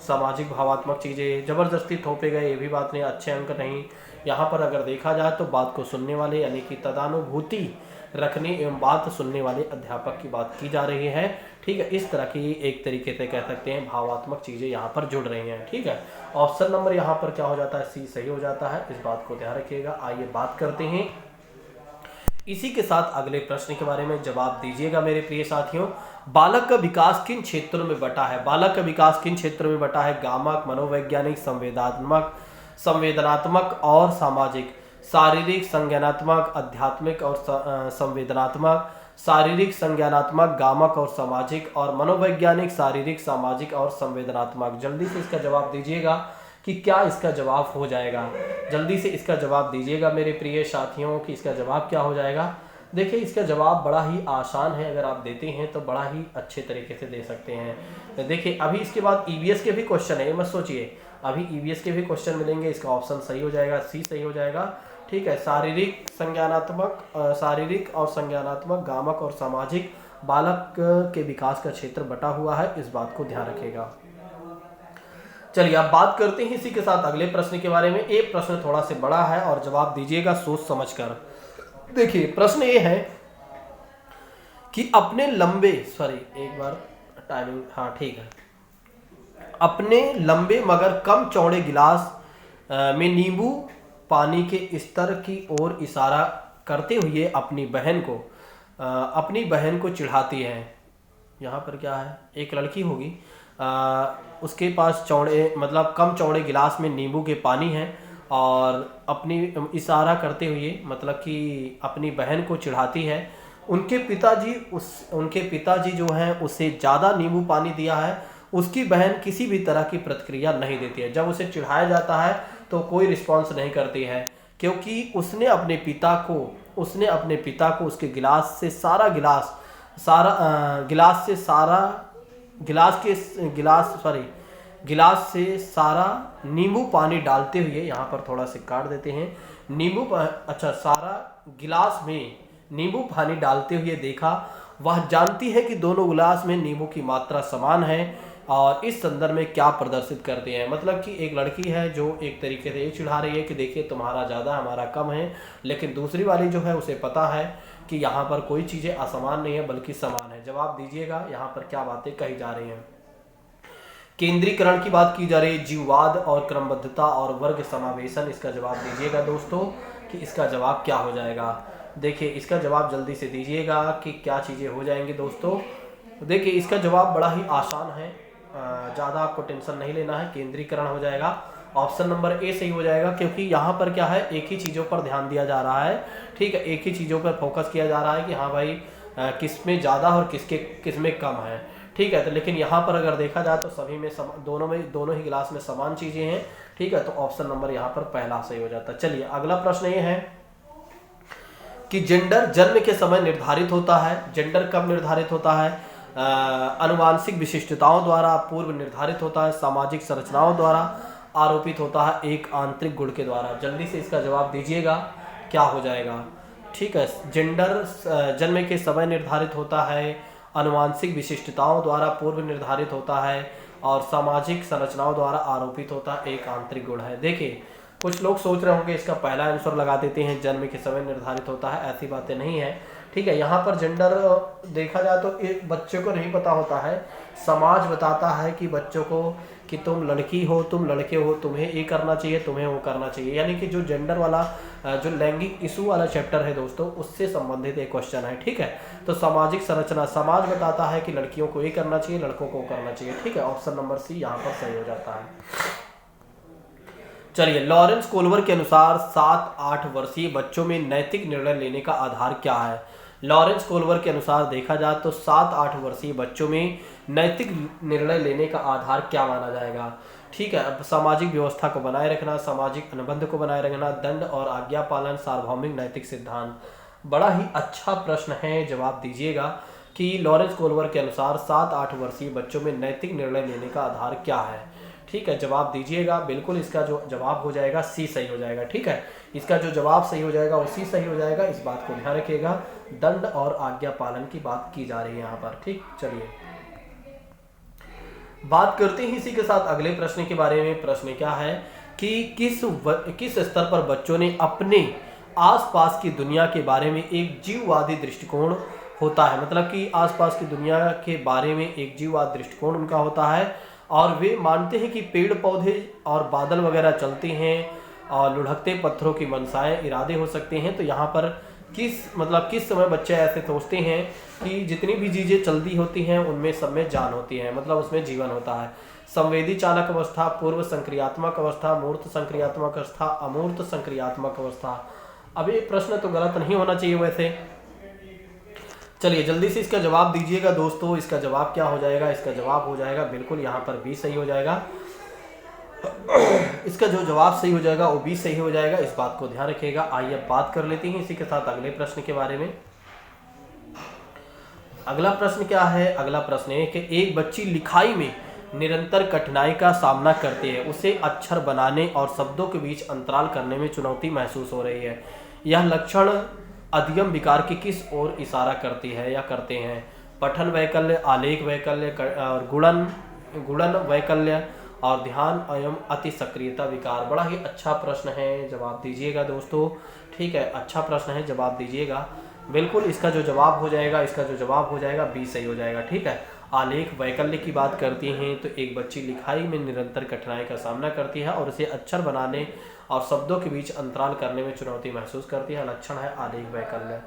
Speaker 1: सामाजिक भावात्मक चीज़ें जबरदस्ती थोपे गए ये भी बात नहीं, अच्छे अंक नहीं। यहाँ पर अगर देखा जाए तो बात को सुनने वाले यानी कि तदानुभूति रखने एवं बात सुनने वाले अध्यापक की बात की जा रही है। ठीक है, इस तरह की एक तरीके से कह सकते हैं भावात्मक चीज़ें यहाँ पर जुड़ रही हैं। ठीक है, ऑप्शन नंबर यहाँ पर क्या हो जाता है? सी सही हो जाता है। इस बात को ध्यान रखिएगा। आइए बात करते हैं इसी के साथ अगले प्रश्न के बारे में। जवाब दीजिएगा मेरे प्रिय साथियों। बालक का विकास किन क्षेत्रों में बटा है? बालक का विकास किन क्षेत्रों में बटा है? गामक, मनोवैज्ञानिक, संवेदनात्मक और सामाजिक, शारीरिक, संज्ञानात्मक, आध्यात्मिक और संवेदनात्मक, शारीरिक, संज्ञानात्मक, गामक और सामाजिक, और मनोवैज्ञानिक, शारीरिक, सामाजिक और संवेदनात्मक। जल्दी से इसका जवाब दीजिएगा कि क्या इसका जवाब हो जाएगा। जल्दी से इसका जवाब दीजिएगा मेरे प्रिय साथियों कि इसका जवाब क्या हो जाएगा। देखिए, इसका जवाब बड़ा ही आसान है, अगर आप देते हैं तो बड़ा ही अच्छे तरीके से दे सकते हैं। तो देखिए, अभी इसके बाद ईवीएस के भी क्वेश्चन है, ये मत सोचिए, अभी ईवीएस के भी क्वेश्चन मिलेंगे। इसका ऑप्शन सही हो जाएगा, सी सही हो जाएगा। ठीक है, शारीरिक, संज्ञानात्मक, शारीरिक और संज्ञानात्मक, गामक और सामाजिक, बालक के विकास का क्षेत्र बटा हुआ है, इस बात को ध्यान रखिएगा। चलिए अब बात करते हैं इसी के साथ अगले प्रश्न के बारे में। एक प्रश्न थोड़ा से बड़ा है और जवाब दीजिएगा सोच समझकर। देखिए, प्रश्न ये है कि अपने लंबे, एक बार टाइमिंग, हाँ ठीक है, अपने लंबे मगर कम चौड़े गिलास में नींबू पानी के स्तर की ओर इशारा करते हुए अपनी बहन को चिढ़ाती है। यहाँ पर क्या है? एक लड़की होगी, उसके पास चौड़े मतलब कम चौड़े गिलास में नींबू के पानी है और अपनी इशारा करते हुए मतलब कि अपनी बहन को चिढ़ाती है। उनके पिताजी जो हैं उसे ज़्यादा नींबू पानी दिया है। उसकी बहन किसी भी तरह की प्रतिक्रिया नहीं देती है। जब उसे चिढ़ाया जाता है तो कोई रिस्पॉन्स नहीं करती है, क्योंकि उसने अपने पिता को उसके गिलास से सारा नींबू पानी डालते हुए, यहाँ पर थोड़ा से काट देते हैं, सारा गिलास में नींबू पानी डालते हुए देखा। वह जानती है कि दोनों गिलास में नींबू की मात्रा समान है और इस संदर्भ में क्या प्रदर्शित करते हैं। मतलब कि एक लड़की है जो एक तरीके से ये चिढ़ा रही है कि देखिए तुम्हारा ज़्यादा हमारा कम है, लेकिन दूसरी वाली जो है उसे पता है कि यहाँ पर कोई चीज़ें असमान नहीं है बल्कि समान है। जवाब दीजिएगा यहाँ पर क्या बातें कही जा रही हैं। केंद्रीकरण की बात की जा रही है, जीववाद और क्रमबद्धता और वर्ग समावेशन। इसका जवाब दीजिएगा दोस्तों कि इसका जवाब क्या हो जाएगा। देखिए, इसका जवाब जल्दी से दीजिएगा कि क्या चीज़ें हो जाएंगी दोस्तों। देखिए, इसका जवाब बड़ा ही आसान है, ज़्यादा आपको टेंशन नहीं लेना है। केंद्रीकरण हो जाएगा, ऑप्शन नंबर ए सही हो जाएगा, क्योंकि यहाँ पर क्या है, एक ही चीज़ों पर ध्यान दिया जा रहा है। ठीक है, एक ही चीज़ों पर फोकस किया जा रहा है कि हाँ भाई किस में ज़्यादा और किस में कम है। ठीक है, तो लेकिन यहाँ पर अगर देखा जाए तो सभी में दोनों ही गिलास में समान चीज़ें हैं। ठीक है, तो ऑप्शन नंबर यहाँ पर पहला सही हो जाता है। चलिए अगला प्रश्न ये है कि जेंडर जन्म के समय निर्धारित होता है। जेंडर कब निर्धारित होता है? आनुवांशिक विशिष्टताओं द्वारा, पूर्व निर्धारित होता है, सामाजिक संरचनाओं द्वारा, आरोपित होता है एक आंतरिक गुण के द्वारा। जल्दी से इसका जवाब दीजिएगा क्या हो जाएगा। ठीक है, जेंडर जन्म के समय निर्धारित होता है, आनुवांशिक विशिष्टताओं द्वारा पूर्व निर्धारित होता है और सामाजिक संरचनाओं द्वारा आरोपित होता है एक आंतरिक गुण है। देखिए, कुछ लोग सोच रहे होंगे इसका पहला आंसर लगा देते हैं, जन्म के समय निर्धारित होता है। ऐसी बातें नहीं है। ठीक है, यहाँ पर जेंडर देखा जाए तो एक बच्चे को नहीं पता होता है, समाज बताता है कि बच्चों को कि तुम लड़की हो, तुम लड़के हो, तुम्हें ये करना चाहिए, तुम्हें वो करना चाहिए। यानी कि जो जेंडर वाला जो लैंगिक इशू वाला चैप्टर है दोस्तों, उससे संबंधित एक क्वेश्चन है। ठीक है, तो सामाजिक संरचना, समाज बताता है कि लड़कियों को ये करना चाहिए, लड़कों को करना चाहिए। ठीक है, ऑप्शन नंबर सी यहाँ पर सही हो जाता है। चलिए, लॉरेंस कोल्वर के अनुसार 7-8 वर्षीय बच्चों में नैतिक निर्णय लेने का आधार क्या है? लॉरेंस कोल्वर के अनुसार देखा जाए तो 7-8 वर्षीय बच्चों में नैतिक निर्णय लेने का आधार क्या माना जाएगा? ठीक है, अब सामाजिक व्यवस्था को बनाए रखना, सामाजिक अनुबंध को बनाए रखना, दंड और आज्ञा पालन, सार्वभौमिक नैतिक सिद्धांत। बड़ा ही अच्छा प्रश्न है, जवाब दीजिएगा कि लॉरेंस कोल्वर के अनुसार 7-8 वर्षीय बच्चों में नैतिक निर्णय लेने का आधार क्या है? ठीक है, जवाब दीजिएगा। बिल्कुल इसका जो जवाब हो जाएगा सी सही हो जाएगा। ठीक है, इसका जो जवाब सही हो जाएगा वो सी सही हो जाएगा, इस बात को ध्यान रखिएगा। दंड और आज्ञा पालन की बात की जा रही है यहाँ पर। ठीक, चलिए बात करते हैं इसी के साथ अगले प्रश्न के बारे में। प्रश्न क्या है कि किस स्तर पर बच्चों ने अपने आसपास की दुनिया के बारे में एक जीववादी दृष्टिकोण होता है, मतलब कि आसपास की दुनिया के बारे में एक जीववाद दृष्टिकोण उनका होता है, और वे मानते हैं कि पेड़ पौधे और बादल वगैरह चलते हैं और लुढ़कते पत्थरों की मनसाएं इरादे हो सकते हैं। तो यहाँ पर किस समय बच्चे ऐसे सोचते हैं कि जितनी भी चीज़ें चलती होती हैं उनमें सब में जान होती है, मतलब उसमें जीवन होता है। संवेदी चालक अवस्था, पूर्व संक्रियात्मक अवस्था, मूर्त संक्रियात्मक अवस्था, अमूर्त संक्रियात्मक अवस्था। अब ये प्रश्न तो गलत नहीं होना चाहिए वैसे। चलिए जल्दी से इसका जवाब दीजिएगा दोस्तों। इसका जवाब क्या हो जाएगा? इसका जवाब हो जाएगा बिल्कुल यहाँ पर बी सही हो जाएगा। इसका जो जवाब सही हो जाएगा वो बी सही हो जाएगा, इस बात को ध्यान रखिएगा। आइए अब बात कर लेते हैं इसी के साथ अगले प्रश्न के बारे में। अगला प्रश्न क्या है? अगला प्रश्न है कि एक बच्ची लिखाई में निरंतर कठिनाई का सामना करती है, उसे अक्षर बनाने और शब्दों के बीच अंतराल करने में चुनौती महसूस हो रही है। यह लक्षण अधिगम विकार की किस ओर इशारा करती है या करते हैं? पठन वैकल्य, आलेख वैकल्य और गुणन वैकल्य और ध्यान एवं अति सक्रियता विकार। बड़ा ही अच्छा प्रश्न है, जवाब दीजिएगा दोस्तों। ठीक है, अच्छा प्रश्न है, जवाब दीजिएगा। बिल्कुल इसका जो जवाब हो जाएगा, इसका जो जवाब हो जाएगा बी सही हो जाएगा। ठीक है, आलेख वैकल्य की बात करती हैं तो एक बच्ची लिखाई में निरंतर कठिनाई का सामना करती है और उसे अक्षर बनाने और शब्दों के बीच अंतराल करने में चुनौती महसूस करती है। लक्षण है आलेख वैकल्य।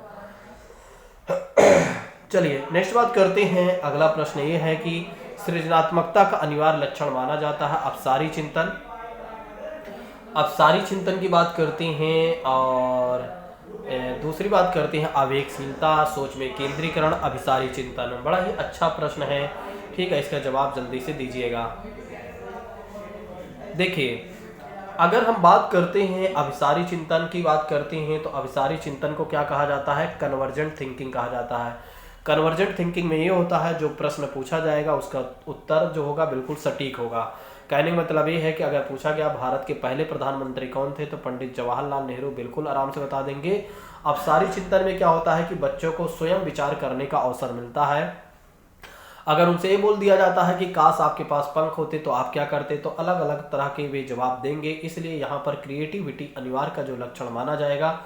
Speaker 1: चलिए नेक्स्ट बात करते हैं। अगला प्रश्न ये है कि सृजनात्मकता का अनिवार्य लक्षण माना जाता है अपसारी चिंतन। अपसारी चिंतन की बात करते हैं और दूसरी बात करते हैं आवेगशीलता, सोच में केंद्रीकरण, अभिसारी चिंतन। बड़ा ही अच्छा प्रश्न है। ठीक है, इसका जवाब जल्दी से दीजिएगा। देखिए अगर हम बात करते हैं अभिसारी चिंतन की बात करते हैं तो अभिसारी चिंतन को क्या कहा जाता है? कन्वर्जेंट थिंकिंग कहा जाता है। कन्वर्जेंट थिंकिंग में ये होता है जो प्रश्न पूछा जाएगा उसका उत्तर जो होगा बिल्कुल सटीक होगा। कहने का मतलब ये है कि अगर पूछा गया भारत के पहले प्रधानमंत्री कौन थे तो पंडित जवाहरलाल नेहरू, बिल्कुल आराम से बता देंगे। अभिसारी चिंतन में क्या होता है कि बच्चों को स्वयं विचार करने का अवसर मिलता है। अगर उनसे ये बोल दिया जाता है कि काश आपके पास पंख होते तो आप क्या करते, तो अलग अलग तरह के वे जवाब देंगे। इसलिए यहाँ पर क्रिएटिविटी अनिवार्य का जो लक्षण माना जाएगा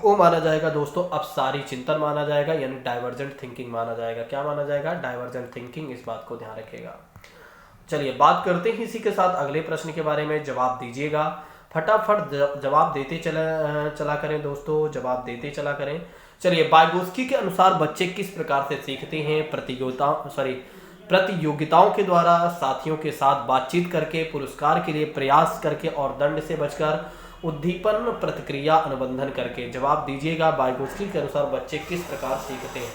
Speaker 1: वो माना जाएगा दोस्तों अपसारी चिंतन माना जाएगा, यानी डाइवर्जेंट थिंकिंग माना जाएगा। क्या माना जाएगा? डाइवर्जेंट थिंकिंग, इस बात को ध्यान रखिएगा। चलिए बात करते हैं इसी के साथ अगले प्रश्न के बारे में। जवाब दीजिएगा, फटाफट जवाब देते चला करें दोस्तों, जवाब देते चला करें। चलिए वाइगोत्स्की के अनुसार बच्चे किस प्रकार से सीखते हैं? प्रतियोगिताओं के द्वारा, साथियों के साथ बातचीत करके, पुरस्कार के लिए प्रयास करके और दंड से बचकर, उद्दीपन प्रतिक्रिया अनुबंधन करके। जवाब दीजिएगा वाइगोत्स्की के अनुसार बच्चे किस प्रकार सीखते हैं?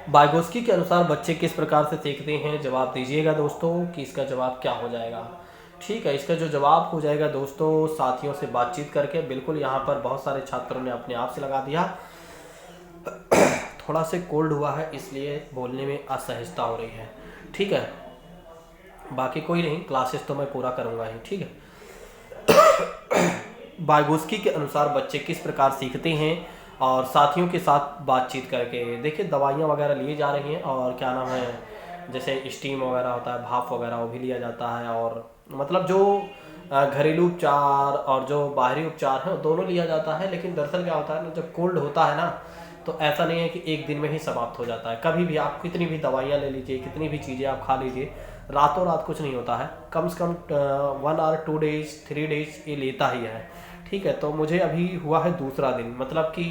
Speaker 1: वाइगोत्स्की के अनुसार बच्चे किस प्रकार से सीखते हैं? जवाब दीजिएगा दोस्तों कि इसका जवाब क्या हो जाएगा। ठीक है, इसका जो जवाब हो जाएगा दोस्तों साथियों से बातचीत करके। बिल्कुल यहाँ पर बहुत सारे छात्रों ने अपने आप से लगा दिया। थोड़ा से कोल्ड हुआ है इसलिए बोलने में असहजता हो रही है। ठीक है, बाकी कोई नहीं, क्लासेस तो मैं पूरा करूँगा ही। ठीक है, वाइगोत्स्की के अनुसार बच्चे किस प्रकार सीखते हैं और साथियों के साथ बातचीत करके। देखिए दवाइयाँ वगैरह लिए जा रही हैं और क्या नाम है, जैसे स्टीम वगैरह होता है, भाप वगैरह वो भी लिया जाता है, और मतलब जो घरेलू उपचार और जो बाहरी उपचार है वो दोनों लिया जाता है। लेकिन दरअसल क्या होता है ना, जब कोल्ड होता है ना, तो ऐसा नहीं है कि एक दिन में ही समाप्त हो जाता है। कभी भी आप कितनी भी दवाइयाँ ले लीजिए, कितनी भी चीज़ें आप खा लीजिए, रातों रात कुछ नहीं होता है। कम से कम 1 आवर 2 डेज 3 डेज ये लेता ही है। ठीक है, तो मुझे अभी हुआ है दूसरा दिन, मतलब कि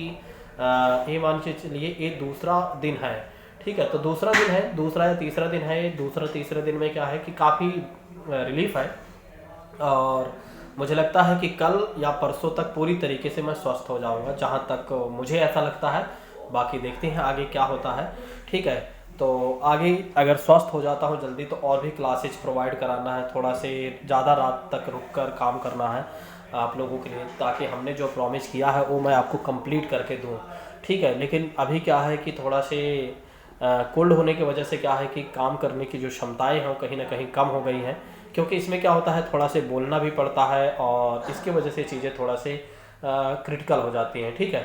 Speaker 1: ये मान के चलिए ये दूसरा दिन है। ठीक है, तो दूसरा दिन है, दूसरा या तीसरा दिन है। दूसरा तीसरे दिन में क्या है कि काफ़ी रिलीफ है, और मुझे लगता है कि कल या परसों तक पूरी तरीके से मैं स्वस्थ हो जाऊंगा, जहां तक मुझे ऐसा लगता है। बाकी देखते हैं आगे क्या होता है। ठीक है, तो आगे अगर स्वस्थ हो जाता हूं जल्दी तो और भी क्लासेज प्रोवाइड कराना है, थोड़ा से ज़्यादा रात तक रुक कर काम करना है आप लोगों के लिए, ताकि हमने जो प्रॉमिस किया है वो मैं आपको कंप्लीट करके दूं। ठीक है, लेकिन अभी क्या है कि थोड़ा से कोल्ड होने की वजह से क्या है कि काम करने की जो क्षमताएं हैं वो कहीं ना कहीं कम हो गई हैं, क्योंकि इसमें क्या होता है थोड़ा से बोलना भी पड़ता है, और इसकी वजह से चीज़ें थोड़ा से क्रिटिकल हो जाती हैं। ठीक है,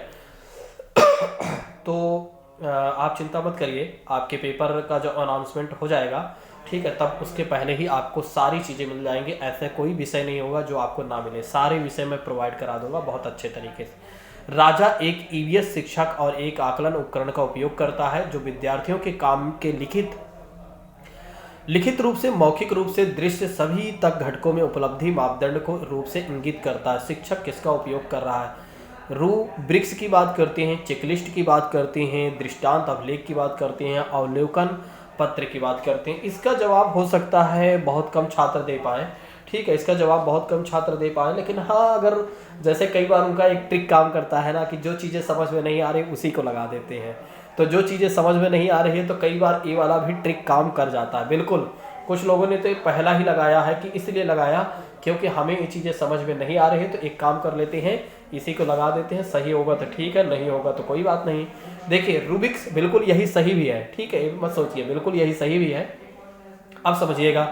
Speaker 1: तो आप चिंता मत करिए, आपके पेपर का जो अनाउंसमेंट हो जाएगा, ठीक है, तब उसके पहले ही आपको सारी चीज़ें मिल जाएंगी। ऐसा कोई विषय नहीं होगा जो आपको ना मिले, सारे विषय मैं प्रोवाइड करा दूंगा बहुत अच्छे तरीके से। राजा एक ईवीएस शिक्षक और एक आकलन उपकरण का उपयोग करता है जो विद्यार्थियों के काम के लिखित रूप से, मौखिक रूप से, दृश्य सभी तक घटकों में उपलब्धि मापदंड को रूप से इंगित करता है। शिक्षक किसका उपयोग कर रहा है? रूब्रिक्स की बात करते हैं, चेकलिस्ट की बात करते हैं, दृष्टांत अभिलेख की बात करते हैं, अवलोकन पत्र की बात करते हैं। इसका जवाब हो सकता है बहुत कम छात्र दे पाए। ठीक है, इसका जवाब बहुत कम छात्र दे पाए, लेकिन हाँ, अगर जैसे कई बार उनका एक ट्रिक काम करता है ना कि जो चीज़ें समझ में नहीं आ रही उसी को लगा देते हैं। तो जो चीज़ें समझ में नहीं आ रही है तो कई बार ये वाला भी ट्रिक काम कर जाता है। बिल्कुल, कुछ लोगों ने तो ये पहला ही लगाया है कि इसलिए लगाया क्योंकि हमें ये चीज़ें समझ में नहीं आ रही है, तो एक काम कर लेते हैं, इसी को लगा देते हैं। सही होगा तो ठीक है, नहीं होगा तो कोई बात नहीं। देखिए, रूबिक्स बिल्कुल यही सही भी है। ठीक है, मत सोचिए, बिल्कुल यही सही भी है। अब समझिएगा,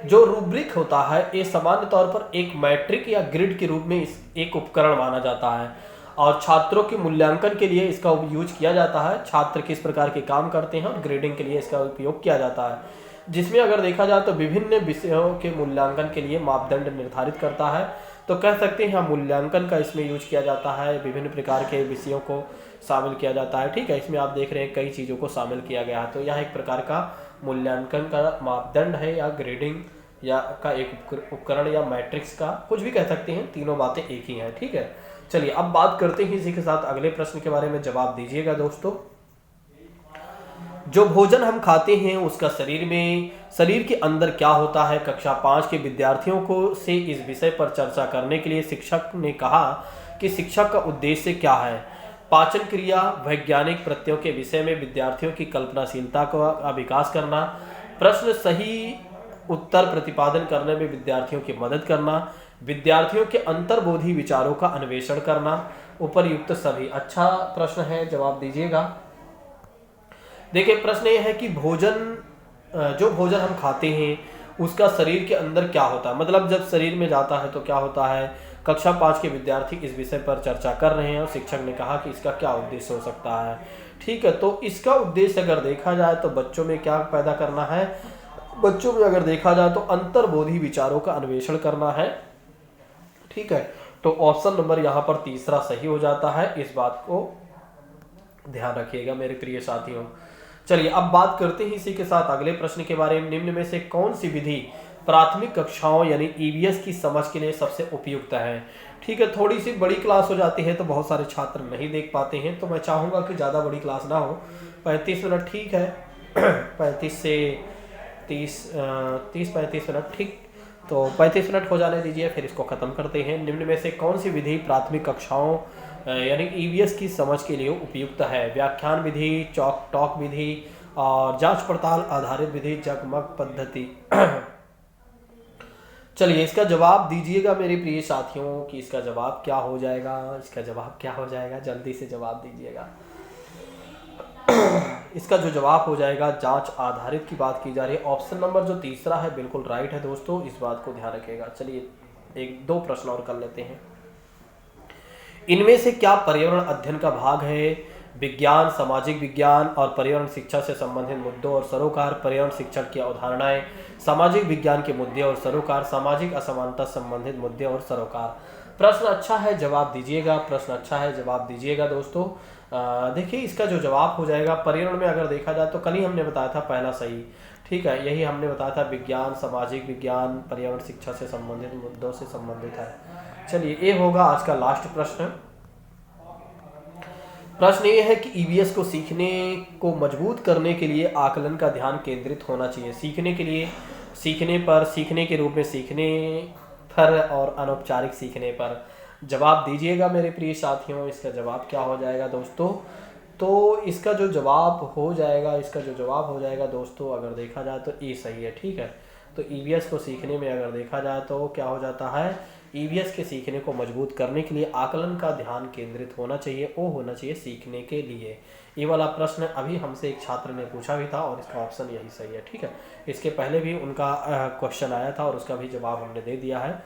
Speaker 1: जो रूब्रिक होता है ये सामान्य तौर पर एक मैट्रिक या ग्रिड के रूप में एक उपकरण माना जाता है, और छात्रों के मूल्यांकन के लिए इसका यूज किया जाता है। छात्र किस प्रकार के काम करते हैं और ग्रेडिंग के लिए इसका उपयोग किया जाता है, जिसमें अगर देखा जाए तो विभिन्न विषयों के मूल्यांकन के लिए मापदंड निर्धारित करता है। तो कह सकते हैं मूल्यांकन का इसमें यूज किया जाता है, विभिन्न प्रकार के विषयों को शामिल किया जाता है। ठीक है, इसमें आप देख रहे हैं कई चीज़ों को शामिल किया गया है। तो यह एक प्रकार का मूल्यांकन का मापदंड है, या ग्रेडिंग या का एक उपकरण, या मैट्रिक्स का, कुछ भी कह सकते हैं, तीनों बातें एक ही हैं। ठीक है, चलिए अब बात करते हैं इसी के साथ अगले प्रश्न के बारे में। जवाब दीजिएगा दोस्तों। जो भोजन हम खाते हैं उसका शरीर के अंदर क्या होता है? कक्षा 5 के विद्यार्थियों को से इस विषय पर चर्चा करने के लिए शिक्षक ने कहा कि शिक्षक का उद्देश्य क्या है। पाचन क्रिया, वैज्ञानिक प्रत्ययों के विषय में विद्यार्थियों की कल्पनाशीलता का विकास करना, प्रश्न सही उत्तर प्रतिपादन करने में विद्यार्थियों की मदद करना, विद्यार्थियों के अंतर्बोधि विचारों का अन्वेषण करना, उपरयुक्त सभी। अच्छा प्रश्न है, जवाब दीजिएगा। देखिए, प्रश्न ये है कि जो भोजन हम खाते हैं उसका शरीर के अंदर क्या होता है, मतलब जब शरीर में जाता है तो क्या होता है। कक्षा 5 के विद्यार्थी इस विषय पर चर्चा कर रहे हैं और शिक्षक ने कहा कि इसका क्या उद्देश्य हो सकता है। ठीक है, तो इसका उद्देश्य अगर देखा जाए तो बच्चों में क्या पैदा करना है, बच्चों में अगर देखा जाए तो अंतर्बोधि विचारों का अन्वेषण करना है। ठीक है, तो ऑप्शन नंबर यहाँ पर तीसरा सही हो जाता है। इस बात को ध्यान रखिएगा मेरे प्रिय साथियों। चलिए अब बात करते हैं इसी के साथ अगले प्रश्न के बारे में। निम्न में से कौन सी विधि प्राथमिक कक्षाओं यानी ईवीएस की समझ के लिए सबसे उपयुक्त है? ठीक है, थोड़ी सी बड़ी क्लास हो जाती है तो बहुत सारे छात्र नहीं देख पाते हैं, तो मैं चाहूँगा कि ज़्यादा बड़ी क्लास ना हो। 35 मिनट ठीक है, 35 से 30-35 मिनट, ठीक, तो 35 मिनट हो जाने दीजिए, फिर इसको ख़त्म करते हैं। निम्न में से कौन सी विधि प्राथमिक कक्षाओं यानी ईवीएस की समझ के लिए उपयुक्त है? व्याख्यान विधि, चौक टॉक विधि, और जांच पड़ताल आधारित विधि, जगमग पद्धति। चलिए इसका जवाब दीजिएगा मेरे प्रिय साथियों कि इसका जवाब क्या हो जाएगा। इसका जवाब क्या हो जाएगा, जल्दी से जवाब दीजिएगा। इसका जो जवाब हो जाएगा, जांच आधारित की बात की जा रही है, ऑप्शन नंबर जो तीसरा है बिल्कुल राइट है दोस्तों, इस बात को ध्यान रखिएगा। चलिए एक दो प्रश्न और कर लेते हैं। इनमें से क्या पर्यावरण अध्ययन का भाग है? विज्ञान, सामाजिक विज्ञान और पर्यावरण शिक्षा से संबंधित मुद्दों और सरोकार, पर्यावरण शिक्षण की अवधारणाएं, सामाजिक विज्ञान के मुद्दे और सरोकार, सामाजिक असमानता से संबंधित मुद्दे और सरोकार। प्रश्न अच्छा है, जवाब दीजिएगा। प्रश्न अच्छा है, जवाब दीजिएगा दोस्तों। देखिए इसका जो जवाब हो जाएगा पर्यावरण में अगर देखा जाए तो कल ही हमने बताया था पहला सही, ठीक है, यही हमने बताया था, विज्ञान, सामाजिक विज्ञान, पर्यावरण शिक्षा से संबंधित मुद्दों से संबंधित है। चलिए ये होगा आज का लास्ट प्रश्न। प्रश्न ये है कि ईवीएस को सीखने को मजबूत करने के लिए आकलन का ध्यान केंद्रित होना चाहिए। सीखने के लिए, सीखने पर, सीखने के रूप में सीखने पर और अनौपचारिक सीखने पर। जवाब दीजिएगा मेरे प्रिय साथियों, इसका जवाब क्या हो जाएगा दोस्तों? तो इसका जो जवाब हो जाएगा, इसका जो जवाब हो जाएगा दोस्तों, अगर देखा जाए तो ए सही है, ठीक है। तो ईवीएस को सीखने में अगर देखा जाए तो क्या हो जाता है, ईवीएस के सीखने को मजबूत करने के लिए आकलन का ध्यान केंद्रित होना चाहिए, वो होना चाहिए सीखने के लिए। ये वाला प्रश्न अभी हमसे एक छात्र ने पूछा भी था और इसका ऑप्शन यही सही है, ठीक है। इसके पहले भी उनका क्वेश्चन आया था और उसका भी जवाब हमने दे दिया है।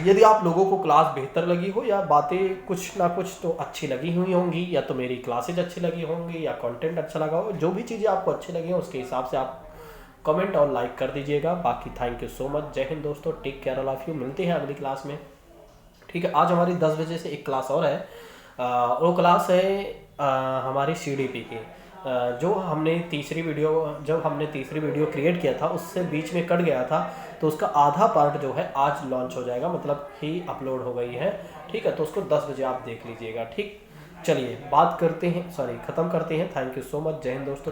Speaker 1: यदि आप लोगों को क्लास बेहतर लगी हो या बातें कुछ ना कुछ तो अच्छी लगी हुई होंगी, या तो मेरी क्लासेज अच्छी लगी होंगी या कंटेंट अच्छा लगा हो, जो भी चीज़ें आपको अच्छी लगी हो उसके हिसाब से आप कमेंट और लाइक कर दीजिएगा। बाकी थैंक यू सो मच। जय हिंद दोस्तों, take care all of you. मिलते हैं अगली क्लास में, ठीक है। आज हमारी 10 बजे से एक क्लास और है, वो क्लास है हमारी सीडीपी की। जब हमने तीसरी वीडियो क्रिएट किया था उससे बीच में कट गया था, तो उसका आधा पार्ट जो है आज लॉन्च हो जाएगा, मतलब ही अपलोड हो गई है, ठीक है। तो उसको 10 बजे आप देख लीजिएगा, ठीक। चलिए बात करते हैं, ख़त्म करते हैं। Thank you so much. जय हिंद दोस्तों।